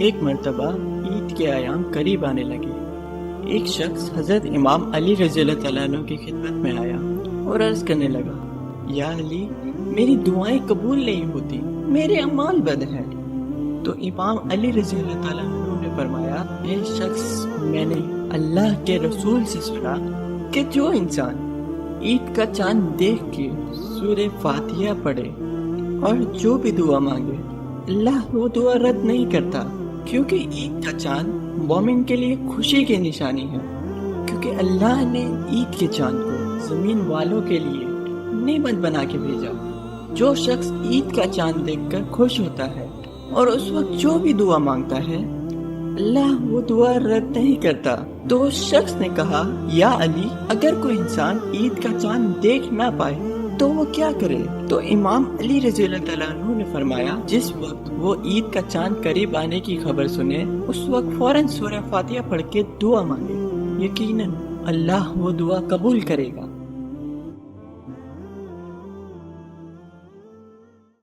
ایک مرتبہ عید کے ایام قریب آنے لگے۔ ایک شخص حضرت امام علی رضی اللہ تعالیٰ عنہ کی خدمت میں آیا اور عرض کرنے لگا، یا علی، میری دعائیں قبول نہیں ہوتی، میرے اعمال بد ہیں۔ تو امام علی رضی اللہ تعالیٰ عنہ نے فرمایا، اے شخص، میں نے اللہ کے رسول سے سنا کہ جو انسان عید کا چاند دیکھ کے سورہ فاتحہ پڑھے اور جو بھی دعا مانگے، اللہ وہ دعا رد نہیں کرتا، کیونکہ عید کا چاند مومن کے لیے خوشی کی نشانی ہے، کیونکہ اللہ نے عید کے چاند کو زمین والوں کے لیے نعمت بنا کے بھیجا۔ جو شخص عید کا چاند دیکھ کر خوش ہوتا ہے اور اس وقت جو بھی دعا مانگتا ہے، اللہ وہ دعا رد نہیں کرتا۔ تو اس شخص نے کہا، یا علی، اگر کوئی انسان عید کا چاند دیکھ نہ پائے تو وہ کیا کرے؟ تو امام علی رضی اللہ تعالیٰ عنہ نے فرمایا، جس وقت وہ عید کا چاند قریب آنے کی خبر سنے، اس وقت فوراً سورہ فاتحہ پڑھ کے دعا مانگے، یقیناً اللہ وہ دعا قبول کرے گا۔